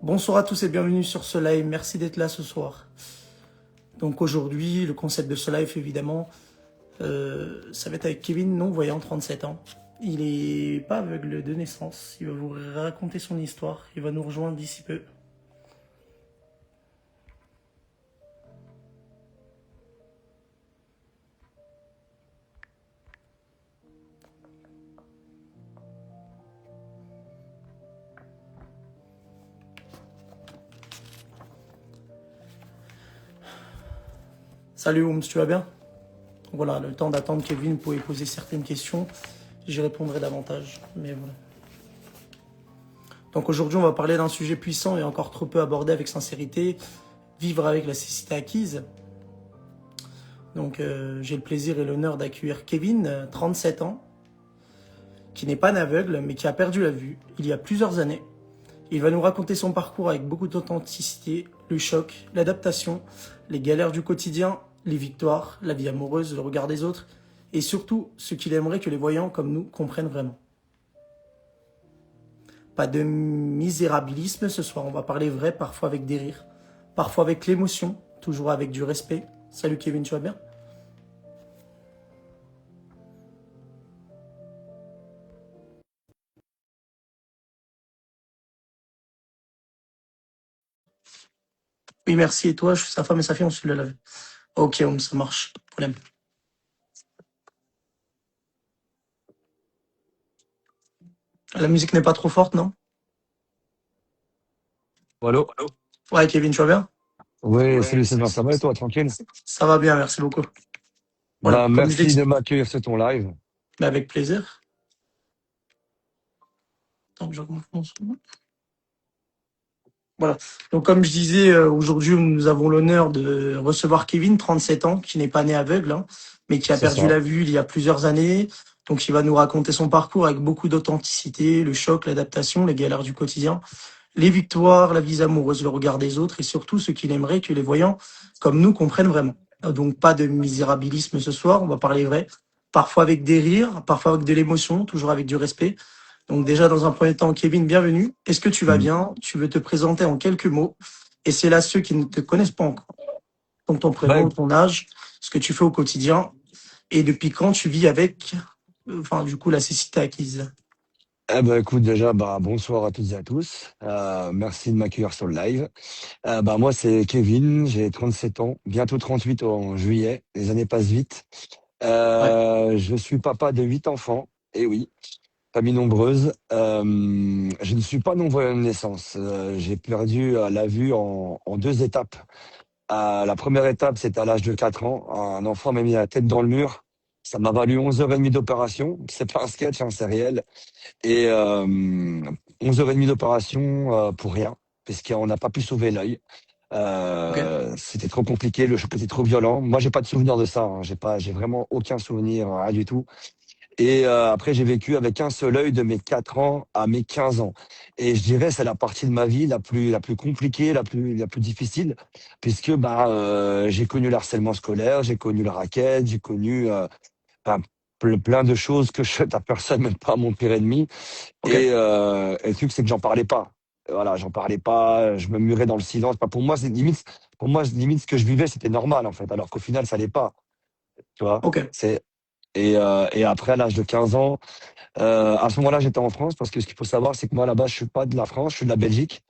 Bonsoir à tous et bienvenue sur ce live. Merci d'être là ce soir. Donc aujourd'hui, le concept de ce live, évidemment, ça va être avec Kevin, non-voyant, 37 ans. Il est pas aveugle de naissance. Il va vous raconter son histoire. Il va nous rejoindre d'ici peu. Salut Ooms, tu vas bien? Voilà, le temps d'attendre Kevin, vous pouvez poser certaines questions. J'y répondrai davantage. Mais voilà. Donc aujourd'hui, on va parler d'un sujet puissant et encore trop peu abordé avec sincérité. Vivre avec la cécité acquise. Donc j'ai le plaisir et l'honneur d'accueillir Kevin, 37 ans, qui n'est pas un aveugle, mais qui a perdu la vue il y a plusieurs années. Il va nous raconter son parcours avec beaucoup d'authenticité, le choc, l'adaptation, les galères du quotidien, les victoires, la vie amoureuse, le regard des autres, et surtout ce qu'il aimerait que les voyants comme nous comprennent vraiment. Pas de misérabilisme ce soir, on va parler vrai, parfois avec des rires, parfois avec l'émotion, toujours avec du respect. Salut Kevin, tu vas bien? Oui, merci. Et toi, je suis sa femme et sa fille, on se le lave. Ok, ça marche. Pas de problème. La musique n'est pas trop forte, non? Allô? Ouais, Kevin, tu vas bien? Oui, salut Sylvain, ça va et toi, tranquille? Ça va bien, merci beaucoup. Voilà, Bah, comme je merci de l'explique, m'accueillir sur ton live. avec plaisir. Attends, j'augmente mon son. Voilà. Donc, comme je disais, aujourd'hui, nous avons l'honneur de recevoir Kevin, 37 ans, qui n'est pas né aveugle, hein, mais qui a C'est perdu ça. la vue il y a plusieurs années. Donc, il va nous raconter son parcours avec beaucoup d'authenticité, le choc, l'adaptation, les galères du quotidien, les victoires, la vie amoureuse, le regard des autres et surtout ce qu'il aimerait que les voyants, comme nous, comprennent vraiment. Donc, pas de misérabilisme ce soir, on va parler vrai. Parfois avec des rires, parfois avec de l'émotion, toujours avec du respect. Donc déjà, dans un premier temps, Kevin, bienvenue. Est-ce que tu vas Mm. bien? Tu veux te présenter en quelques mots. Et c'est là ceux qui ne te connaissent pas encore. Donc ton Bah, prénom, ton âge, ce que tu fais au quotidien et depuis quand tu vis avec, enfin du coup, la cécité acquise. écoute, déjà, bah, bonsoir à toutes et à tous. Merci de m'accueillir sur le live. Bah, moi, c'est Kevin, j'ai 37 ans, bientôt 38 en juillet. Les années passent vite. Ouais. Je suis papa de 8 enfants. Et oui, famille nombreuse. Je ne suis pas non-voyant de naissance. J'ai perdu la vue en deux étapes. La première étape, c'était à l'âge de 4 ans. Un enfant m'a mis la tête dans le mur. Ça m'a valu 11h30 d'opération. C'est pas un sketch, hein, c'est réel. Et 11h30 d'opération pour rien, puisqu'on n'a pas pu sauver l'œil. Ok. C'était trop compliqué, le choc était trop violent. Moi, j'ai pas de souvenir de ça, hein. J'ai vraiment aucun souvenir, rien du tout. Et après, j'ai vécu avec un seul œil de mes 4 ans à mes 15 ans. Et je dirais, c'est la partie de ma vie la plus compliquée, la plus difficile, puisque bah, j'ai connu le harcèlement scolaire, j'ai connu le racket, j'ai connu enfin, plein de choses que je souhaite à personne, même pas à mon pire ennemi. Ok. Et le truc, c'est que j'en parlais pas. Voilà, j'en parlais pas, je me murais dans le silence. Pas pour moi, c'est limite, pour moi, limite, ce que je vivais, c'était normal, en fait, alors qu'au final, ça l'est pas. Tu vois? Ok. C'est, et après, à l'âge de 15 ans, à ce moment-là, j'étais en France parce que ce qu'il faut savoir, c'est que moi, là-bas, je suis pas de la France, je suis de la Belgique.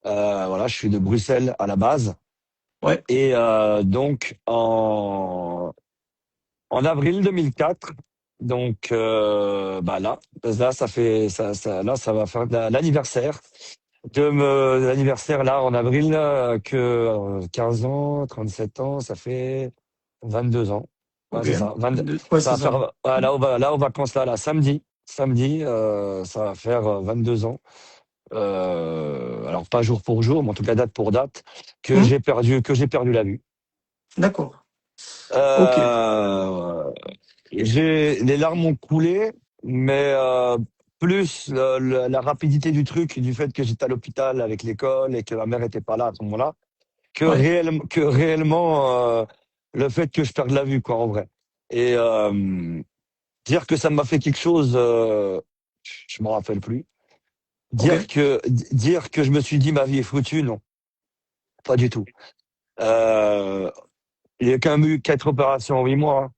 Voilà, je suis de Bruxelles à la base. Ouais. Et donc, en avril 2004, donc bah là, là, ça va faire l'anniversaire l'anniversaire là en avril que 15 ans, 37 ans, ça fait 22 ans. Ouais, Ok. c'est ça. 22 Ouais, ça c'est va ça. faire là aux vacances là, samedi, ça va faire 22 ans. Alors pas jour pour jour, mais en tout cas date pour date Hmm. que j'ai perdu la vue. D'accord. Ok. Euh, les larmes ont coulé, mais plus la rapidité du truc, du fait que j'étais à l'hôpital avec l'école et que ma mère était pas là à ce moment-là, Ouais. que réellement le fait que je perde la vue, quoi, en vrai. Et dire que ça m'a fait quelque chose, je m'en rappelle plus. Ok, Dire que je me suis dit ma vie est foutue, non, pas du tout. Euh, il y a quand même eu 4 opérations en 8 mois, hein,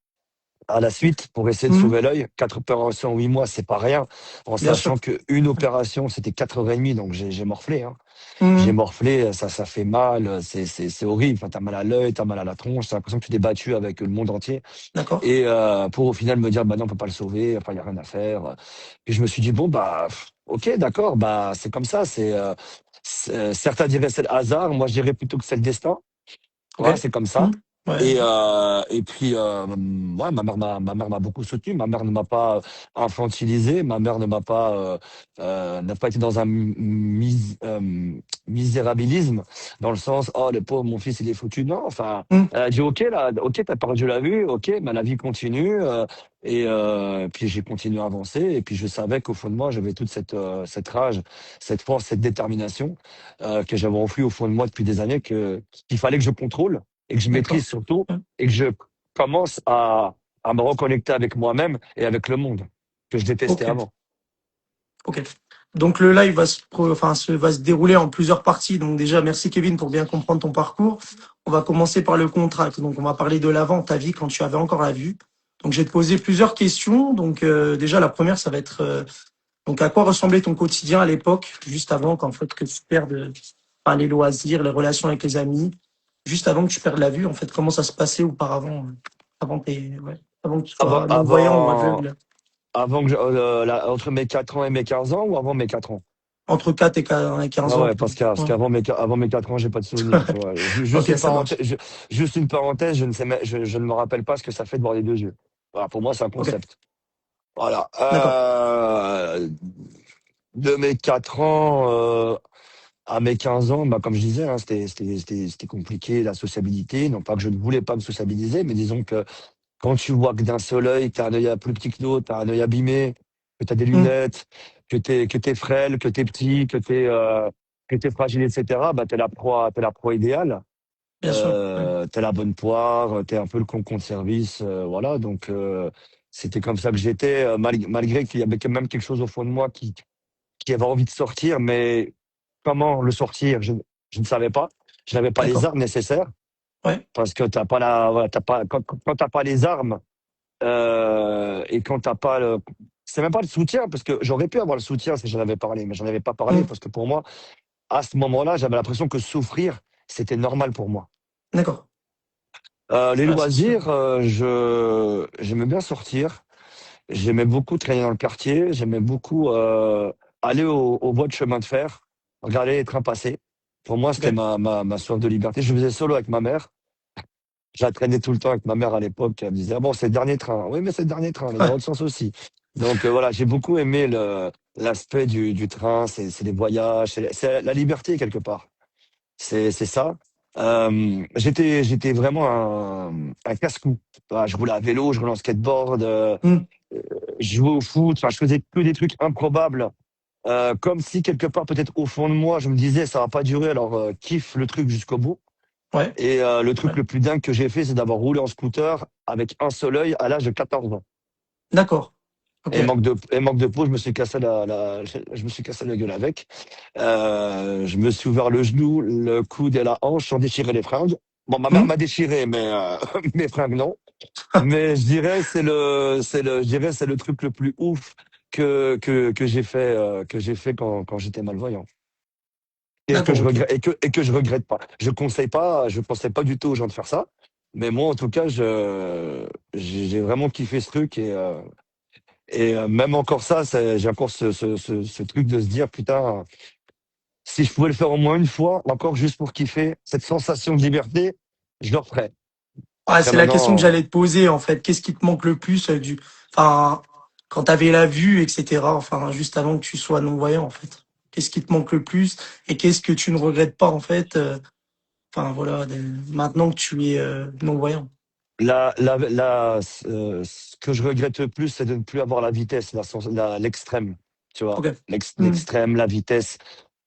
à la suite pour essayer de Mhm. sauver l'œil. 4 opérations en 8 mois, c'est pas rien. En Bien sûr. sachant qu'une opération, c'était 4 heures et demie, donc j'ai morflé, hein. J'ai Mhm. morflé, ça fait mal, c'est horrible. Enfin, t'as mal à l'œil, t'as mal à la tronche, t'as l'impression que tu t'es battu avec le monde entier. D'accord. Et pour au final me dire, bah non, on peut pas le sauver, enfin, il y a rien à faire. Et je me suis dit, bon, bah, ok, d'accord, bah, c'est comme ça. Certains diraient c'est le hasard, moi je dirais plutôt que c'est le destin. Ok. Voilà, c'est comme ça. Mhm. Ouais. Et puis, ouais, ma mère m'a beaucoup soutenu. Ma mère ne m'a pas infantilisé. Ma mère ne m'a pas, n'a pas été dans un misérabilisme, dans le sens, oh, le pauvre, mon fils, il est foutu. Non, enfin, Mhm. elle a dit, ok, là, ok, t'as perdu la vue, ok, mais la vie continue. Puis j'ai continué à avancer. Et puis je savais qu'au fond de moi, j'avais toute cette rage, cette force, cette détermination que j'avais enfouie au fond de moi depuis des années, qu'il fallait que je contrôle et que je D'accord. maîtrise surtout, Ouais. et que je commence à me reconnecter avec moi-même et avec le monde que je détestais Ok. avant. Ok. Donc le live va se dérouler en plusieurs parties. Donc déjà, merci Kevin pour bien comprendre ton parcours. On va commencer par le contract. Donc on va parler de l'avant, ta vie quand tu avais encore la vue. Donc je vais te poser plusieurs questions. Donc déjà la première, ça va être donc à quoi ressemblait ton quotidien à l'époque, juste avant qu'en fait que tu perdes les loisirs, les relations avec les amis, juste avant que tu perdes la vue. En fait, comment ça se passait auparavant, avant que tu Avant, sois non-voyant ou avant, aveugle, avant entre mes 4 ans et mes 15 ans ou avant mes 4 ans? entre 4 et 15 Ah ans. ouais, parce Ouais. qu'avant avant mes 4 ans, j'ai pas de souvenir, tu vois. Juste Ok, une ça marche. parenthèse, juste une parenthèse, je ne me rappelle pas ce que ça fait de voir les deux yeux. Voilà, pour moi, c'est un Ok, concept. Voilà. d'accord. De mes 4 ans, à mes 15 ans, bah, comme je disais, hein, c'était compliqué, la sociabilité. Non pas que je ne voulais pas me sociabiliser, mais disons que quand tu vois que d'un seul œil, tu as un œil plus petit que l'autre, tu as un œil abîmé, que tu as des Hmm, lunettes, que t'es frêle, que tu es petit, que t'es fragile, etc., bah, t'es la proie idéale. bien sûr. Ouais. T'es la bonne poire, t'es un peu le concon de service, voilà. Donc, c'était comme ça que j'étais, malgré qu'il y avait quand même quelque chose au fond de moi qui avait envie de sortir, mais comment le sortir, je ne savais pas. Je n'avais pas les D'accord. armes nécessaires Ouais. parce que t'as pas voilà, quand t'as pas les armes et quand t'as pas c'est même pas le soutien parce que j'aurais pu avoir le soutien si j'en avais parlé, mais j'en avais pas parlé Hmm, parce que pour moi, à ce moment-là, j'avais l'impression que souffrir, c'était normal pour moi. d'accord. Les Ouais, c'est sûr. loisirs, j'aimais bien sortir. J'aimais beaucoup traîner dans le quartier. J'aimais beaucoup aller aux voies de chemin de fer, regarder les trains passer. Pour moi, c'était Ok. ma soif de liberté. Je faisais solo avec ma mère. Je la traînais tout le temps avec ma mère à l'époque. Elle me disait, ah bon, c'est le dernier train. Oui, mais c'est le dernier train, mais dans Ouais. l'autre sens aussi. Donc voilà, j'ai beaucoup aimé l'aspect du train. C'est les voyages, c'est la liberté quelque part. C'est ça. J'étais vraiment un casse-cou. Voilà, je roulais à vélo, je roulais en skateboard. Hmm, Je jouais au foot, enfin, je faisais que des trucs improbables. Comme si quelque part, peut-être au fond de moi, je me disais, ça va pas durer, alors kiffe le truc jusqu'au bout. ouais. Et le truc Ouais. le plus dingue que j'ai fait, c'est d'avoir roulé en scooter avec un seul œil à l'âge de 14 ans. D'accord. Ok. Et manque de peau, je me suis cassé je me suis cassé la gueule avec. Je me suis ouvert le genou, le coude et la hanche sans déchirer les fringues. Bon, ma mère Hmm, m'a déchiré, mais mes fringues non. Mais je dirais je dirais c'est le truc le plus ouf que j'ai fait quand j'étais malvoyant et que d'accord. je Ok. regrette et que je regrette pas. Je conseille pas du tout aux gens de faire ça, mais moi en tout cas j'ai vraiment kiffé ce truc et même encore ça j'ai encore ce truc de se dire putain si je pouvais le faire au moins une fois encore juste pour kiffer cette sensation de liberté, je le referais. Ouais, Après c'est la question que maintenant j'allais te poser en fait. Qu'est-ce qui te manque le plus enfin, quand t'avais la vue, etc. Enfin, juste avant que tu sois non-voyant en fait. Qu'est-ce qui te manque le plus et qu'est-ce que tu ne regrettes pas en fait. Enfin voilà, maintenant que tu es non-voyant. Ce que je regrette le plus, c'est de ne plus avoir la vitesse, l'extrême, tu vois, Ok. Hmm. l'extrême, la vitesse,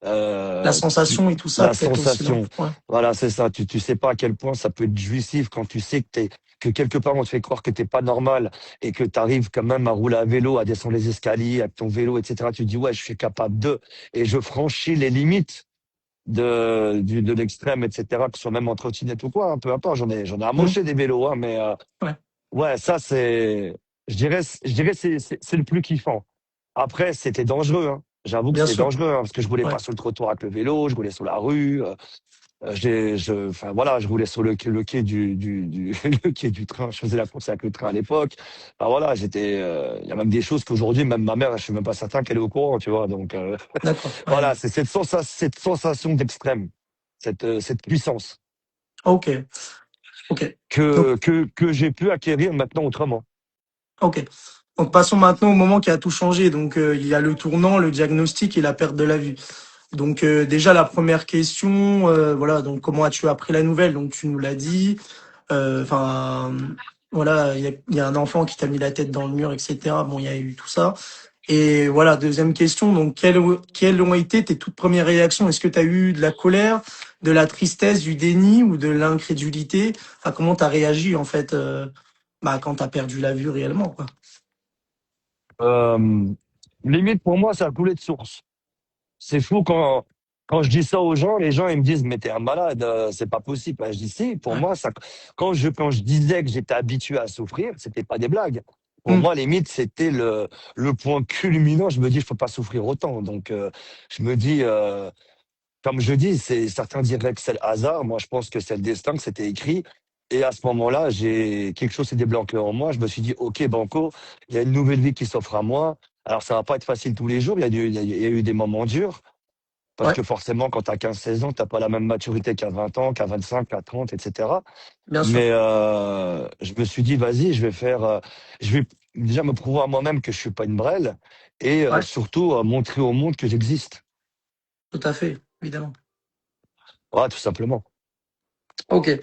La tu- sensation et tout ça la peut-être aussi, non? sensation. Ouais. Voilà, c'est ça. Tu sais pas à quel point ça peut être jouissif quand tu sais que que quelque part on te fait croire que t'es pas normal et que tu arrives quand même à rouler à vélo, à descendre les escaliers avec ton vélo, etc. Tu te dis ouais, je suis capable de, et je franchis les limites de l'extrême, etc. Que ce soit même en trottinette ou quoi, un peu importe. J'en ai Hmm. amoché des vélos, hein, mais Ouais, ouais, ça c'est, je dirais c'est le plus kiffant. Après, c'était dangereux, hein. J'avoue que bien c'était sûr. dangereux, hein, parce que je roulais Ouais, pas sur le trottoir avec le vélo, je roulais sur la rue. Enfin voilà, je roulais sur le quai le quai du train. Je faisais la course avec le train à l'époque. Enfin voilà, il y a même des choses qu'aujourd'hui, même ma mère, je suis même pas certain qu'elle est au courant, tu vois. Donc d'accord. Ouais. voilà, c'est cette sensation d'extrême, cette puissance Ok, ok. Donc, que j'ai pu acquérir maintenant autrement. ok. Donc, passons maintenant au moment qui a tout changé. Donc, il y a le tournant, le diagnostic et la perte de la vue. Donc, déjà, la première question, voilà, donc comment as-tu appris la nouvelle? Donc, tu nous l'as dit. Enfin, voilà, il y a un enfant qui t'a mis la tête dans le mur, etc. Bon, il y a eu tout ça. Et voilà, deuxième question, donc quelles ont été tes toutes premières réactions? Est-ce que tu as eu de la colère, de la tristesse, du déni ou de l'incrédulité? Enfin, comment tu as réagi en fait bah, quand tu as perdu la vue réellement, quoi? Euh, Limite pour moi, ça a coulé de source. C'est fou quand je dis ça aux gens, les gens ils me disent mais t'es un malade, c'est pas possible. Ben, je dis si, pour Ouais. moi ça quand je disais que j'étais habitué à souffrir, c'était pas des blagues. Pour Hmm. moi limite c'était le point culminant, je me dis il faut pas souffrir autant. Donc je me dis comme je dis, c'est certains diraient que c'est le hasard, moi je pense que c'est le destin, que c'était écrit. Et à ce moment-là, j'ai quelque chose s'est débloqué en moi. Je me suis dit, OK, Banco, il y a une nouvelle vie qui s'offre à moi. Alors, ça va pas être facile tous les jours. Il y a eu des moments durs. Parce Ouais, que forcément, quand tu as 15-16 ans, t'as pas la même maturité qu'à 20 ans, qu'à 25, qu'à 30, etc. bien sûr. Mais je me suis dit, vas-y, je vais déjà me prouver à moi-même que je suis pas une brêle et Ouais, surtout montrer au monde que j'existe. tout à fait, évidemment. Voilà, tout simplement. Ok.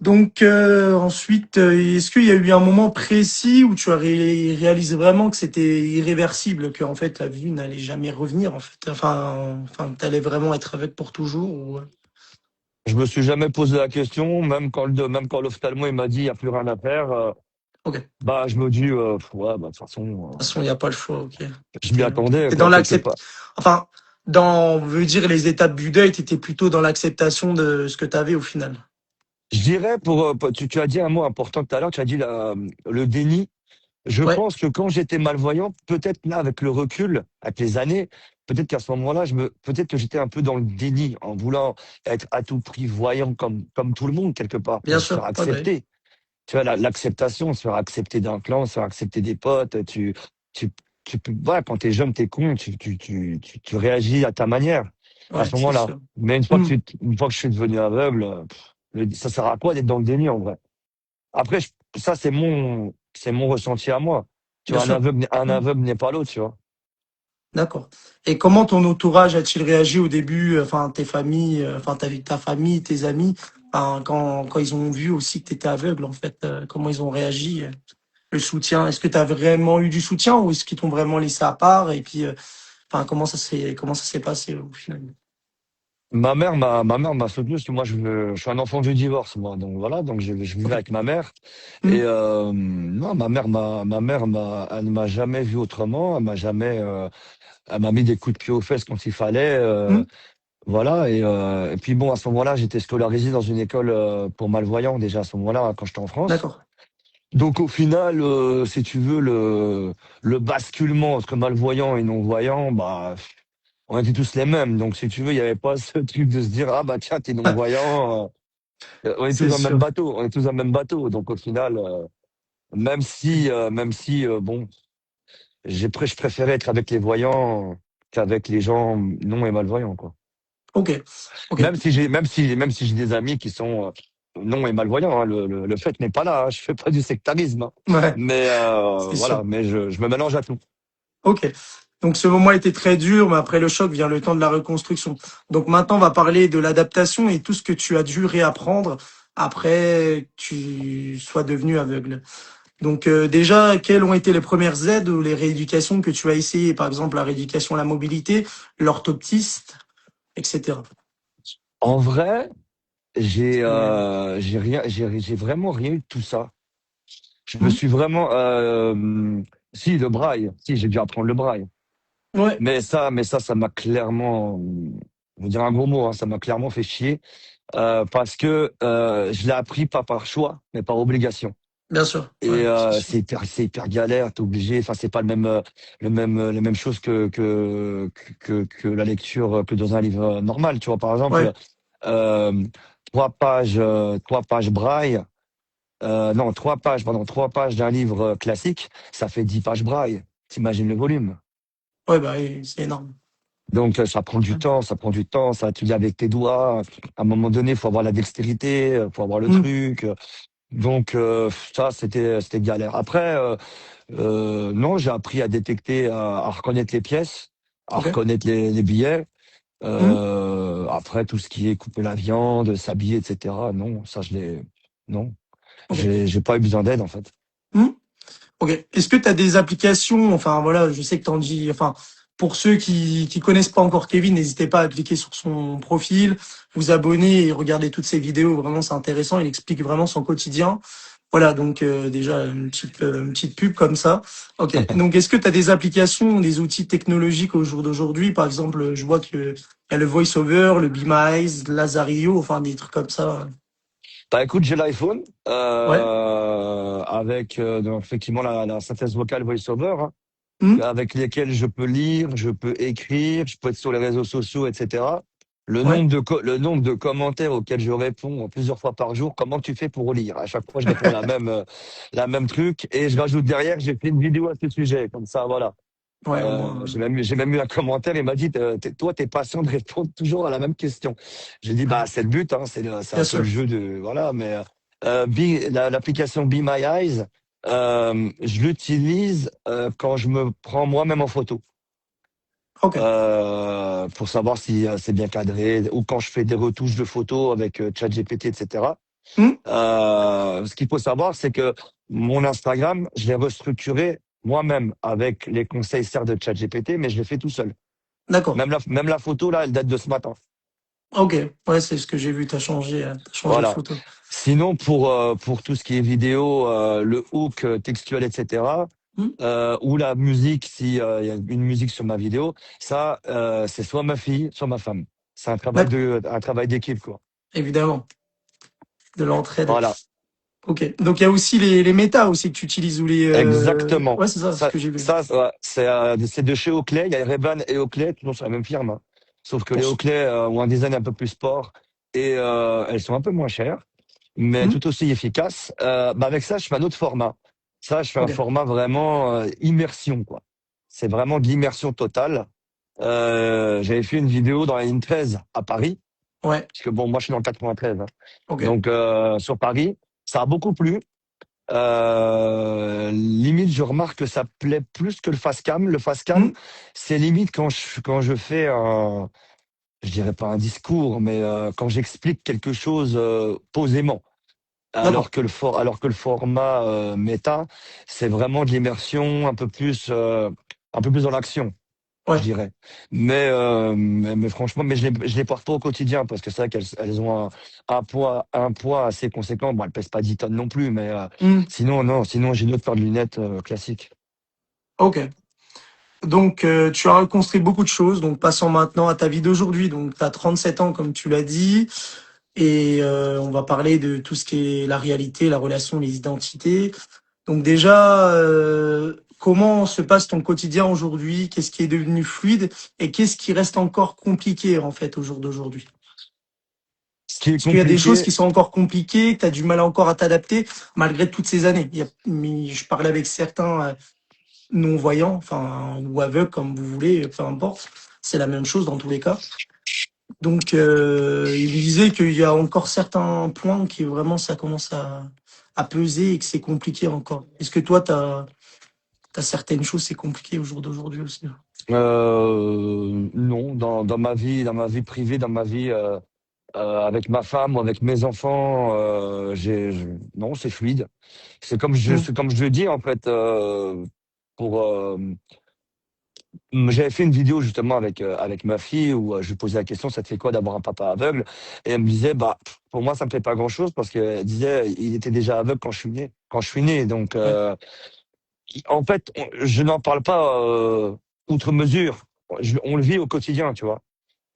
Donc ensuite, est-ce qu'il y a eu un moment précis où tu as réalisé vraiment que c'était irréversible, que en fait la vue n'allait jamais revenir en fait, enfin, t'allais vraiment être avec pour toujours ou... Je me suis jamais posé la question, même quand l'ophtalmo il m'a dit, il n'y a plus rien à faire. Ok. De toute Bah, je me dis, ouais, bah, de toute façon, façon, il n'y a pas le choix. Ok. je m'y attendais, T'es dans quoi, quelque l'accept, part. enfin, dans, veut dire les étapes du deuil, t'étais plutôt dans l'acceptation de ce que t'avais au final. Je dirais, tu as dit un mot important tout à l'heure, tu as dit le déni. Je Ouais, pense que quand j'étais malvoyant, peut-être là, avec le recul, avec les années, peut-être qu'à ce moment-là, peut-être que j'étais un peu dans le déni, en voulant être à tout prix voyant comme tout le monde, quelque part, bien pour se faire sûr. Ouais, bah oui. accepter. Tu vois, l'acceptation, se faire accepter d'un clan, se faire accepter des potes, tu, voilà, quand t'es jeune, t'es con, tu réagis à ta manière, à Ouais, ce c'est moment-là. sûr. Mais Hmm, une fois que je suis devenu aveugle, ça sert à quoi d'être dans le déni, en vrai? Après, ça, c'est mon ressenti à moi. Tu bien vois, sûr. un Hmm. aveugle n'est pas l'autre, tu vois. D'accord. Et comment ton entourage a-t-il réagi au début, enfin tes familles, enfin ta famille, tes amis, enfin, quand ils ont vu aussi que tu étais aveugle, en fait, comment ils ont réagi, le soutien, est-ce que tu as vraiment eu du soutien ou est-ce qu'ils t'ont vraiment laissé à part et puis, enfin comment ça s'est passé au final? Ma mère m'a soutenu parce que moi, je suis un enfant du divorce, moi. Donc voilà, donc je vivais Ok. avec ma mère. Hmm. Et non, elle ne m'a jamais vu autrement. Elle m'a mis des coups de pied aux fesses quand il fallait. Hmm. Voilà. Et puis bon, à ce moment-là, j'étais scolarisé dans une école pour malvoyants déjà à ce moment-là, hein, quand j'étais en France. D'accord. Donc au final, si tu veux, le basculement entre malvoyants et non-voyants, bah, on était tous les mêmes. Donc si tu veux, il n'y avait pas ce truc de se dire, ah bah tiens, t'es non-voyant. On est tous C'est dans le même sûr. bateau. On est tous dans le même bateau. Donc au final, même si bon, je préférais être avec les voyants qu'avec les gens non et malvoyants, quoi. Ok. Ok. Même si j'ai des amis qui sont non et malvoyants, hein, le fait n'est pas là. Hein, je fais pas du sectarisme, hein. Ouais, Mais c'est voilà, sûr. mais je me mélange à tout. Ok. Donc ce moment était très dur, mais après le choc vient le temps de la reconstruction. Donc maintenant, on va parler de l'adaptation et tout ce que tu as dû réapprendre après que tu sois devenu aveugle. Donc déjà, quelles ont été les premières aides ou les rééducations que tu as essayé? Par exemple, la rééducation à la mobilité, l'orthoptiste, etc. En vrai. j'ai vraiment rien eu de tout ça. Je me Hmm. suis vraiment, si le braille, si j'ai dû apprendre le braille, Ouais, ça m'a clairement, je veux dire un gros mot, hein, ça m'a clairement fait chier parce que je l'ai appris pas par choix, mais par obligation. bien sûr. Ouais, Et c'est sûr. c'est hyper galère, t'es obligé. Enfin, c'est pas les mêmes choses que la lecture que dans un livre normal. Tu vois, par exemple, Ouais, euh, trois pages braille. Non, trois pages d'un livre classique, ça fait 10 pages braille. T'imagines le volume. ouais, bah, oui, c'est énorme. Donc, ça prend du Ouais. temps, ça prend du temps, ça, tu lis avec tes doigts. À un moment donné, il faut avoir la dextérité, faut avoir le Hmm. truc. Donc, ça, c'était galère. Après, non, j'ai appris à détecter, à reconnaître les pièces, à Ok. reconnaître les billets. Hmm. Après, tout ce qui est couper la viande, s'habiller, etc. Non, ça, non, Ok. j'ai pas eu besoin d'aide, en fait. Hmm. Ok. Est-ce que tu as des applications, enfin voilà, je sais que t'en dis, enfin, pour ceux qui connaissent pas encore Kevin, n'hésitez pas à cliquer sur son profil, vous abonner et regarder toutes ses vidéos. Vraiment, c'est intéressant. Il explique vraiment son quotidien. Voilà, donc déjà une petite pub comme ça. Ok. Donc, est-ce que tu as des applications, des outils technologiques au jour d'aujourd'hui? Par exemple, je vois que il y a le VoiceOver, le Be My Eyes, Lazario, enfin des trucs comme ça. Bah écoute, j'ai l'iPhone Ouais. avec donc, effectivement la synthèse vocale VoiceOver, hein, Hmm. avec lesquels je peux lire, je peux écrire, je peux être sur les réseaux sociaux, etc. Ouais. Le nombre de commentaires auxquels je réponds plusieurs fois par jour, comment tu fais pour lire? À chaque fois, je réponds la même truc et je rajoute derrière, j'ai fait une vidéo à ce sujet, comme ça, voilà. Ouais, au moins, J'ai même eu un commentaire, il m'a dit, toi, t'es patient de répondre toujours à la même question. J'ai dit, bah, ouais. c'est le but, hein, c'est Bien un peu le sûr. jeu de, voilà, mais l'application Be My Eyes, je l'utilise quand je me prends moi-même en photo. Ok. Pour savoir si c'est bien cadré, ou quand je fais des retouches de photos avec ChatGPT, etc. Hmm. Ce qu'il faut savoir, c'est que mon Instagram, je l'ai restructuré moi-même avec les conseils certes de ChatGPT, mais je l'ai fait tout seul. D'accord. Même la photo, là, elle date de ce matin. Ok. Ouais, c'est ce que j'ai vu. T'as changé de Voilà. photo. Sinon, pour tout ce qui est vidéo, le hook textuel, etc., Hmm. ou la musique, si il y a une musique sur ma vidéo, ça, c'est soit ma fille, soit ma femme. C'est D'accord. un travail d'équipe, quoi. Évidemment. De l'entraide. Voilà. Ok. Donc il y a aussi les méta aussi que tu utilises ou les. Exactement. Ouais, c'est ça, ce que j'ai vu. Ouais, c'est de chez Oakley. Il y a Ray-Ban et Oakley, toujours sur la même firme, hein. Sauf que Pour les ce- Oakley ont un design un peu plus sport et elles sont un peu moins chères, mais Hmm. tout aussi efficaces. Bah avec ça, je fais un autre format. Ça, je fais un Ok. format vraiment immersion, quoi. C'est vraiment de l'immersion totale. J'avais fait une vidéo dans la ligne 13 à Paris, Ouais. puisque bon, moi je suis dans le 93, hein. Ok. Donc sur Paris, ça a beaucoup plu. Limite, je remarque que ça plaît plus que le face cam. Le face cam, Hmm. c'est limite quand je fais un, je dirais pas un discours, mais quand j'explique quelque chose posément. D'accord. Alors que le format méta, c'est vraiment de l'immersion un peu plus dans l'action, je Ouais. dirais. Mais franchement, je les porte pas au quotidien parce que c'est vrai elles ont un poids assez conséquent. Bon, elles pèsent pas 10 tonnes non plus, mais Hmm. sinon, non, sinon j'ai une autre paire de lunettes classiques. Ok. Donc tu as reconstruit beaucoup de choses. Donc passons maintenant à ta vie d'aujourd'hui. Donc tu as 37 ans comme tu l'as dit. Et on va parler de tout ce qui est la réalité, la relation, les identités. Donc déjà, comment se passe ton quotidien aujourd'hui? Qu'est-ce qui est devenu fluide et qu'est-ce qui reste encore compliqué en fait au jour d'aujourd'hui? Ce qui est Est-ce qu'il y a des choses compliqué, qui sont encore compliquées, que tu as du mal encore à t'adapter malgré toutes ces années? Je parlais avec certains non-voyants, enfin ou aveugles comme vous voulez, peu importe. C'est la même chose dans tous les cas. Donc il disait qu'il y a encore certains points qui vraiment ça commence à peser et que c'est compliqué encore. Est-ce que toi, t'as certaines choses, c'est compliqué au jour d'aujourd'hui aussi. non, dans ma vie privée, dans ma vie avec ma femme ou avec mes enfants, non, c'est fluide. Hmm. C'est comme je le dis en fait. Pour J'avais fait une vidéo justement avec ma fille où je lui posais la question, ça te fait quoi d'avoir un papa aveugle? Et elle me disait, bah, pour moi, ça me fait pas grand-chose parce qu'elle disait, il était déjà aveugle quand je suis né. Donc, Ouais. en fait, je n'en parle pas outre mesure. On le vit au quotidien, tu vois.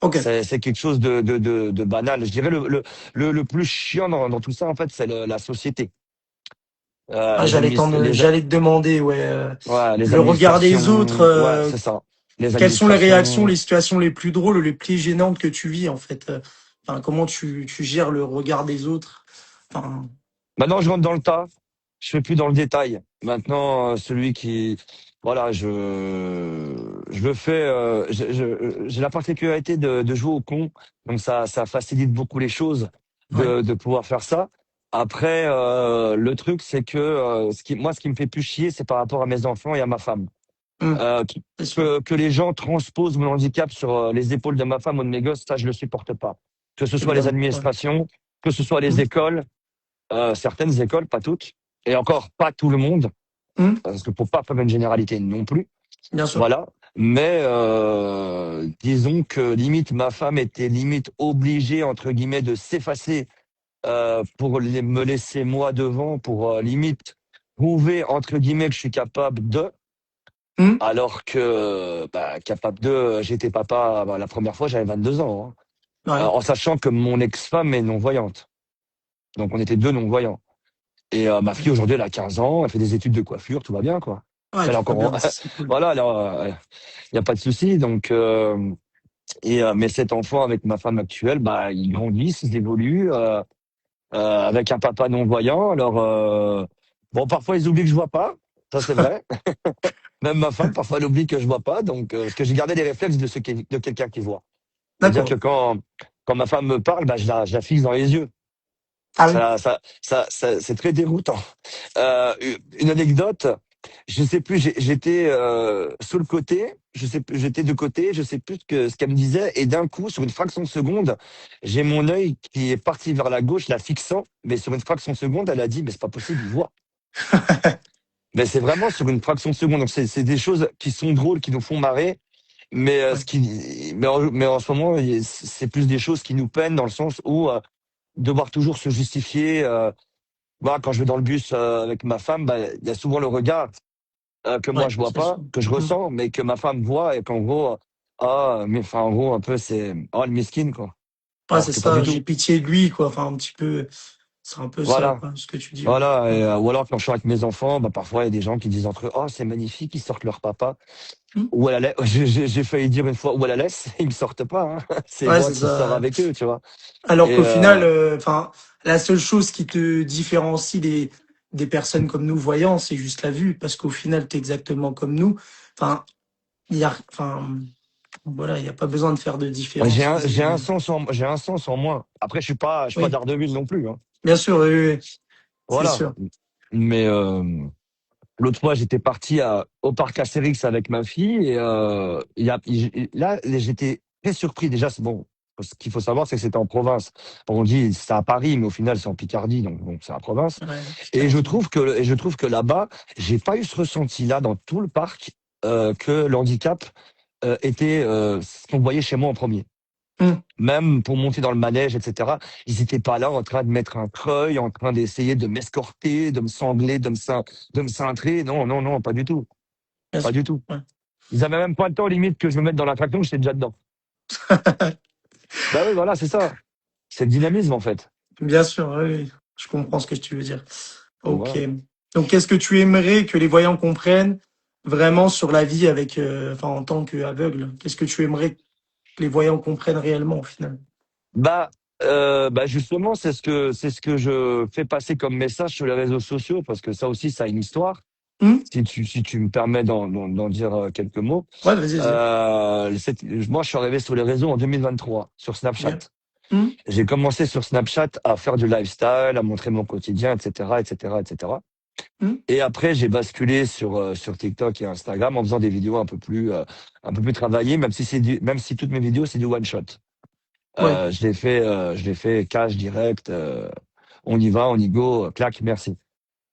Ok. C'est quelque chose de banal. Je dirais le plus chiant dans tout ça, en fait, c'est la société. Ah, Les administ- j'allais te demander, ouais, ouais, les le regard des autres, administrations, ouais, c'est ça. Les quelles sont les réactions, administrations. les situations les plus drôles, les plus gênantes que tu vis, en fait? Enfin, comment tu gères le regard des autres? Enfin, Maintenant, je rentre dans le tas. Je fais plus dans le détail. Maintenant, celui qui, voilà, je le fais. J'ai la particularité de jouer au con, donc ça facilite beaucoup les choses ouais. de pouvoir faire ça. Après, le truc, c'est que ce qui me fait plus chier, c'est par rapport à mes enfants et à ma femme. Hum, Euh, c'est sûr. que les gens transposent mon handicap sur les épaules de ma femme ou de mes gosses, ça, je le supporte pas. Que ce soit les Évidemment. Ouais. administrations, que ce soit les Hum, écoles. Certaines écoles, pas toutes, et encore pas tout le monde, hum, parce que pour pas faire une généralité non plus, bien sûr. voilà. Mais disons que limite ma femme était limite obligée entre guillemets de s'effacer pour me laisser moi devant, pour limite prouver entre guillemets que je suis capable de, Hum, alors que bah, capable de, j'étais papa bah, la première fois j'avais 22 ans, hein. ouais. En sachant que mon ex-femme est non voyante, donc on était deux non voyants. Et ma fille aujourd'hui, elle a 15 ans, elle fait des études de coiffure, tout va bien, quoi. Ouais, Elle a tout va encore, bien, ça c'est cool. voilà, il n'y a pas de souci. Donc, mais cet enfant avec ma femme actuelle, bah, ils grandissent, ils évoluent avec un papa non voyant. Alors, bon, parfois ils oublient que je vois pas, ça c'est vrai. Même ma femme, parfois elle oublie que je vois pas, donc parce que j'ai gardé les réflexes de quelqu'un qui voit. C'est-à-dire que D'accord. quand ma femme me parle, bah, je la fixe dans les yeux. Ah oui. C'est très déroutant. Euh, une anecdote, je sais plus, j'étais sur le côté, je sais plus, j'étais de côté, je sais plus ce qu'elle me disait, et d'un coup, sur une fraction de seconde, j'ai mon œil qui est parti vers la gauche, la fixant, mais sur une fraction de seconde, elle a dit, mais c'est pas possible, il voit. Mais c'est vraiment sur une fraction de seconde. Donc c'est des choses qui sont drôles, qui nous font marrer, mais Ouais. mais en ce moment, c'est plus des choses qui nous peinent dans le sens où devoir toujours se justifier. Moi, quand je vais dans le bus avec ma femme, bah, il y a souvent le regard que moi Ouais, je vois c'est pas, sûr. que je Hum. ressens, mais que ma femme voit et qu'en gros, ah, mais enfin en gros un peu c'est oh le miskin quoi. Ouais, Alors c'est que pas du ça, j'ai tout. pitié de lui, quoi. Enfin, un petit peu, c'est un peu ça, Voilà, quoi, ce que tu dis, ouais. voilà. Ouais. Ou alors quand je suis avec mes enfants, bah parfois il y a des gens qui disent entre eux, oh c'est magnifique, ils sortent leur papa. Hum. Ou à la laisse, j'ai failli dire une fois ou à la laisse, ils me sortent pas. Hein. C'est Ouais, moi c'est qui sors ça. avec eux, tu vois. Alors Et qu'au final, enfin, la seule chose qui te différencie des personnes comme nous voyants, c'est juste la vue, parce qu'au final, tu es exactement comme nous. Enfin, enfin, voilà, il y a pas besoin de faire de différence visible. j'ai un sens en moins. Après je suis pas Oui, d'Ardeville non plus. Hein. bien sûr, oui, oui, oui, c'est Voilà. sûr. Mais l'autre fois, j'étais parti au parc Astérix avec ma fille et là, j'étais très surpris. Déjà, c'est bon. Ce qu'il faut savoir, c'est que c'était en province. Bon, on dit c'est à Paris, mais au final, c'est en Picardie, donc bon, c'est la province. Ouais, Picardie. Et je trouve que là-bas, j'ai pas eu ce ressenti-là dans tout le parc que l'handicap était ce qu'on voyait chez moi en premier. Hum, Même pour monter dans le manège, etc. Ils étaient pas là en train de mettre un treuil, en train d'essayer de m'escorter, de me sangler, de me cintrer. Non, non, non, pas du tout. bien Pas sûr. du tout. Ouais. Ils avaient même pas le temps, limite, que je me mette dans l'attraction, j'étais déjà dedans. Bah oui, voilà, c'est ça. C'est le dynamisme, en fait. Bien sûr, oui, oui. Je comprends ce que tu veux dire. Donc Ok. voilà. Donc, qu'est-ce que tu aimerais que les voyants comprennent vraiment sur la vie avec, enfin, en tant qu'aveugle? Qu'est-ce que tu aimerais que les voyants comprennent réellement au final? Bah, bah justement, c'est ce que je fais passer comme message sur les réseaux sociaux, parce que ça aussi, ça a une histoire. Hmm. Si tu me permets d'en dire quelques mots. Ouais, vas-y, vas-y. Moi, je suis arrivé sur les réseaux en 2023, sur Snapchat. Ok. Hmm. J'ai commencé sur Snapchat à faire du lifestyle, à montrer mon quotidien, etc., etc., etc. Hmm. Et après, j'ai basculé sur TikTok et Instagram en faisant des vidéos un peu plus travaillées, même si toutes mes vidéos, c'est du one shot. Ouais, Je l'ai fait cash direct, on y va, on y go, clac, merci.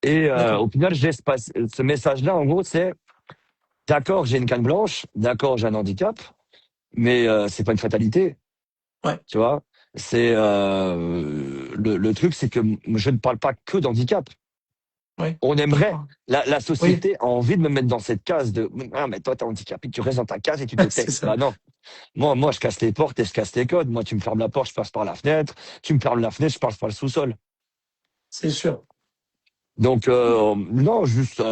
Et d'accord. au final, ce message-là, en gros, c'est d'accord, j'ai une canne blanche, d'accord, j'ai un handicap, mais c'est pas une fatalité, Ouais, tu vois. C'est le truc, c'est que je ne parle pas que d'handicap. ouais, On aimerait, d'accord. la Oui, société a envie de me mettre dans cette case de ah mais toi t'es handicapé, tu restes dans ta case et tu te c'est tais. ça, Bah non, moi je casse les portes et je casse les codes. Moi tu me fermes la porte, je passe par la fenêtre. Tu me fermes la fenêtre, je passe par le sous-sol. c'est sûr. Donc non, juste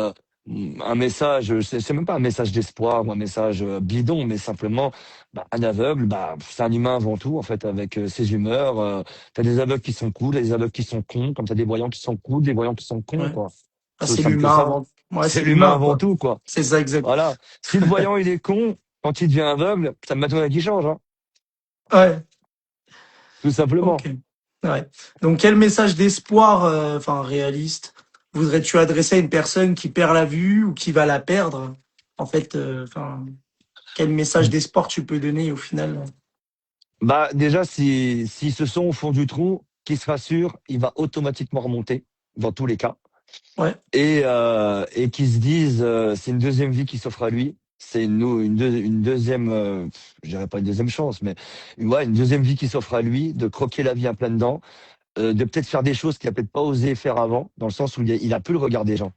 un message, c'est même pas un message d'espoir ou un message bidon, mais simplement bah, un aveugle, bah, c'est un humain avant tout, en fait, avec ses humeurs. T'as des aveugles qui sont cool, des aveugles qui sont cons, comme t'as des voyants qui sont cool, des voyants qui sont cons, Ouais. quoi. Ah, C'est aussi c'est simple que l'humain ça. avant. Ouais, C'est c'est l'humain l'humain, avant quoi. tout, quoi. C'est ça, exact. Voilà. Si le voyant il est con, quand il devient aveugle, ça me m'attend qui change, hein. Ouais, Tout simplement. ok. Ouais. Donc, quel message d'espoir, enfin, réaliste, voudrais-tu adresser à une personne qui perd la vue ou qui va la perdre? En fait, enfin, quel message d'espoir tu peux donner au final? Bah déjà, si ce sont au fond du trou, qu'il se rassure, il va automatiquement remonter dans tous les cas. Ouais, Et qui se disent, c'est une deuxième vie qui s'offre à lui. C'est une deuxième, je dirais pas une deuxième chance, mais ouais, une deuxième vie qui s'offre à lui, de croquer la vie à pleines dents, de peut-être faire des choses qu'il a peut-être pas osé faire avant, dans le sens où il a plus le regard des gens.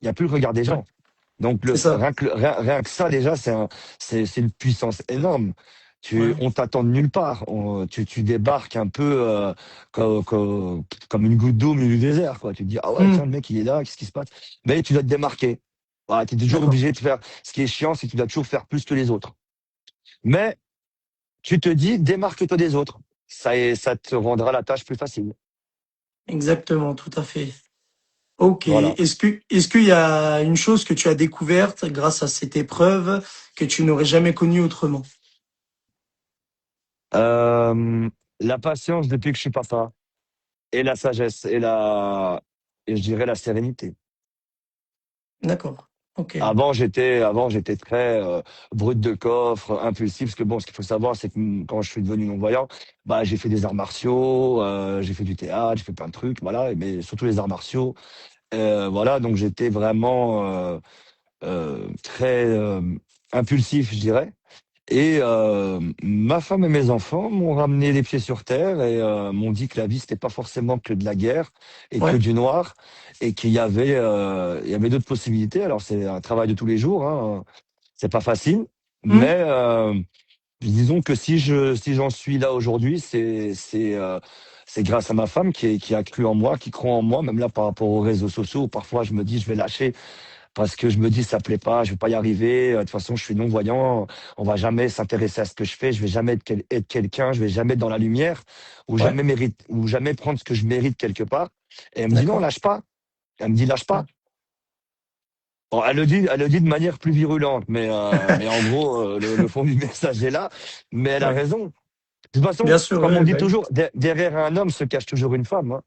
Il a plus le regard des ouais, gens. Donc c'est ça. rien que ça déjà, c'est une puissance énorme. Ouais. On t'attend de nulle part. Tu débarques un peu comme une goutte d'eau au milieu du désert, quoi. Tu te dis ah ouais tiens Hmm, le mec il est là, qu'est-ce qui se passe? Mais tu dois te démarquer. Voilà, tu es toujours d'accord. obligé de faire. Ce qui est chiant, c'est que tu dois toujours faire plus que les autres. Mais tu te dis démarque-toi des autres. Ça te rendra la tâche plus facile. Exactement, tout à fait. Ok. Voilà. Est-ce qu'il y a une chose que tu as découverte grâce à cette épreuve que tu n'aurais jamais connue autrement? Euh, la patience depuis que je suis papa et la sagesse et je dirais la sérénité. D'accord. Ok. Avant j'étais très brut de coffre, impulsif parce que bon ce qu'il faut savoir c'est que quand je suis devenu non-voyant, bah j'ai fait des arts martiaux, j'ai fait du théâtre, j'ai fait plein de trucs, voilà, mais surtout les arts martiaux. Voilà, donc j'étais vraiment très impulsif, je dirais. Et ma femme et mes enfants m'ont ramené les pieds sur terre et m'ont dit que la vie c'était pas forcément que de la guerre et que Ouais. du noir et il y avait d'autres possibilités. Alors c'est un travail de tous les jours, hein. C'est pas facile, Hmm, mais disons que si j'en suis là aujourd'hui, c'est grâce à ma femme qui a cru en moi, qui croit en moi, même là par rapport aux réseaux sociaux. Où parfois je me dis je vais lâcher parce que je me dis ça plaît pas, je vais pas y arriver. De toute façon, je suis non-voyant, on va jamais s'intéresser à ce que je fais, je vais jamais être quelqu'un, je vais jamais être dans la lumière ouais. ou jamais prendre ce que je mérite quelque part. Et elle me dit non, D'accord. lâche pas. Elle me dit lâche Ouais. pas. Bon, elle le dit de manière plus virulente, mais en gros, le fond du message est là. Mais elle a Ouais. raison. De toute façon, Bien sûr, comme on ouais, dit bah oui. toujours, derrière un homme se cache toujours une femme, hein.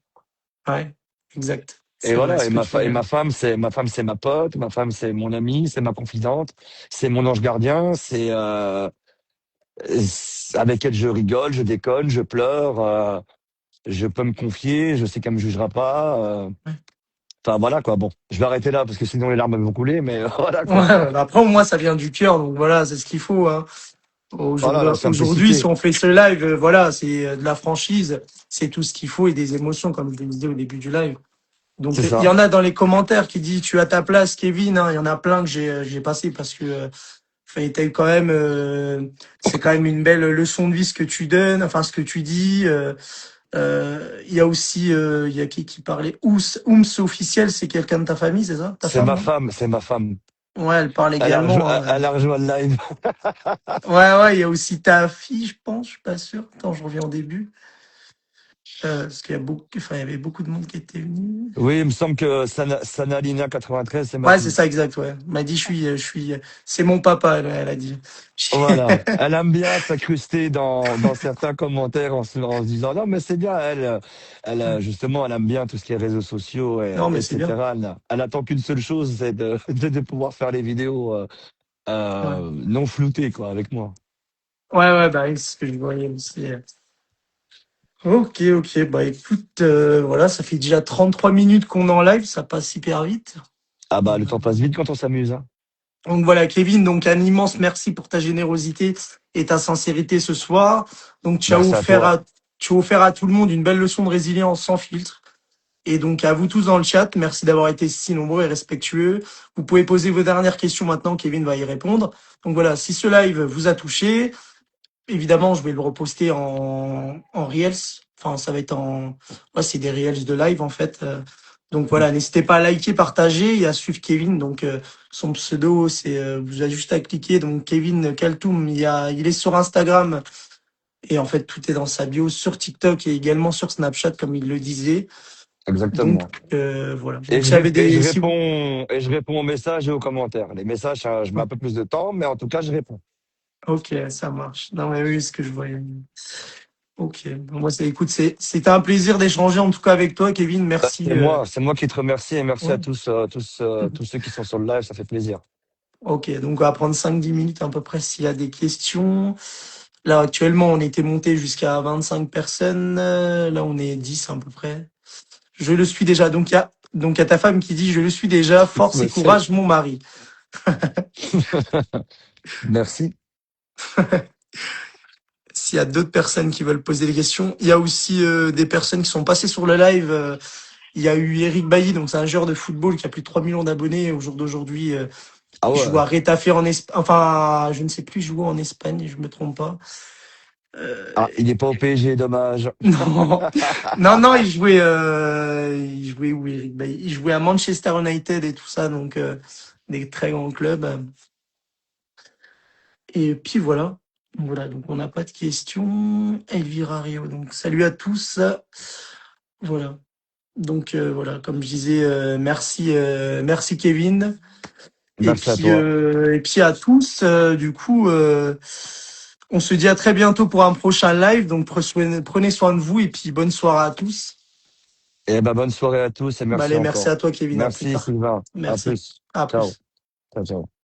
Ouais. Exact. Et C'est vrai voilà, ce que tu et dis. ma femme, c'est ma pote, ma femme, c'est mon amie, c'est ma confidente, c'est mon ange gardien, avec elle je rigole, je déconne, je pleure, je peux me confier, je sais qu'elle me jugera pas. Ouais. Enfin voilà quoi. Bon, je vais arrêter là parce que sinon les larmes elles vont couler, mais voilà Ouais, quoi. bah après, moi, ça vient du cœur, donc voilà, c'est ce qu'il faut, hein. Voilà la Aujourd'hui, si simplicité, on fait ce live, voilà, c'est de la franchise, c'est tout ce qu'il faut et des émotions, comme je le disais au début du live. Donc, c'est il y ça. en a dans les commentaires qui disent, tu as ta place, Kevin, hein. Il y en a plein que j'ai passé parce que, enfin, t'as eu quand même, c'est quand même une belle leçon de vie ce que tu donnes, enfin, ce que tu dis. Il y a aussi, il y a qui parlait, Ooms officiel, c'est quelqu'un de ta famille, c'est ça? Ta femme, non? C'est ma femme. Ouais, elle parle également, hein. Elle a rejoint le live. Ouais, ouais, il y a aussi ta fille, je pense, je suis pas sûr. Attends, je reviens au début. Parce qu'il y a beaucoup, enfin, il y avait beaucoup de monde qui était venu. Oui, il me semble que Sanalina 93, c'est ma Ouais, c'est fille. ça, exact, ouais. Elle m'a dit, c'est mon papa, elle a dit. Voilà, elle aime bien s'incruster dans certains commentaires en se disant non mais c'est bien justement elle aime bien tout ce qui est réseaux sociaux Non, mais c'est bien. etc. Elle attend qu'une seule chose c'est de pouvoir faire les vidéos Ouais. non floutées quoi avec moi. Ouais, ouais, bah, oui, c'est ce que je voyais aussi. Ok, ok, bah écoute, voilà, ça fait déjà 33 minutes qu'on est en live, ça passe hyper vite. Ah bah Euh, le temps passe vite quand on s'amuse hein. Donc voilà, Kevin, donc un immense merci pour ta générosité et ta sincérité ce soir. Donc Merci à toi. tu as offert à tout le monde une belle leçon de résilience sans filtre. Et donc à vous tous dans le chat, merci d'avoir été si nombreux et respectueux. Vous pouvez poser vos dernières questions maintenant, Kevin va y répondre. Donc voilà, si ce live vous a touché, évidemment, je vais le reposter en Reels. Enfin, ça va être en... Ouais, c'est des Reels de live, en fait. Donc voilà, n'hésitez pas à liker, partager et à suivre Kevin. Donc son pseudo, c'est vous avez juste à cliquer. Donc Kevin Kaltoum, il est sur Instagram et en fait tout est dans sa bio sur TikTok et également sur Snapchat comme il le disait. Donc Exactement. voilà. Et Donc s'il y avait des, si vous... je réponds aux messages et aux commentaires. Les messages, je mets un peu plus de temps, mais en tout cas, je réponds. Ok, ça marche. Non mais oui, ce que je voyais. Ok. Bon, moi, écoute, c'était un plaisir d'échanger en tout cas avec toi, Kevin. Merci. C'est moi qui te remercie et merci à Ouais. tous, tous ceux qui sont sur le live, ça fait plaisir. Ok, donc on va prendre 5-10 minutes à peu près s'il y a des questions. Là, actuellement, on était monté jusqu'à 25 personnes. Là, on est 10 à peu près. Je le suis déjà. Donc, il y a ta femme qui dit, je le suis déjà. Force et Ouais, c'est- courage, mon mari. Merci. S'il y a d'autres personnes qui veulent poser des questions, il y a aussi des personnes qui sont passées sur le live. Il y a eu Eric Bailly, donc c'est un joueur de football qui a plus de 3 millions d'abonnés au jour d'aujourd'hui. Ah Il joue ouais. à Retafe en Espagne. Enfin, je ne sais plus jouer en Espagne, je me trompe pas. Ah, il n'est pas au PSG, dommage. Non, non, non, il jouait où Eric Bailly? Il jouait à Manchester United et tout ça, donc des très grands clubs. Et puis voilà. Voilà, donc on n'a pas de questions. Elvira Rio, donc salut à tous. Voilà. Donc voilà, comme je disais, merci Kevin. Merci à toi. Et puis à tous, du coup, on se dit à très bientôt pour un prochain live. Donc prenez soin de vous et puis bonne soirée à tous. Et ben, bonne soirée à tous et Bah, merci allez, merci encore. à toi, Kevin. À plus Merci tard. Sylvain. À Merci. plus. À Ciao. plus. Ciao, ciao.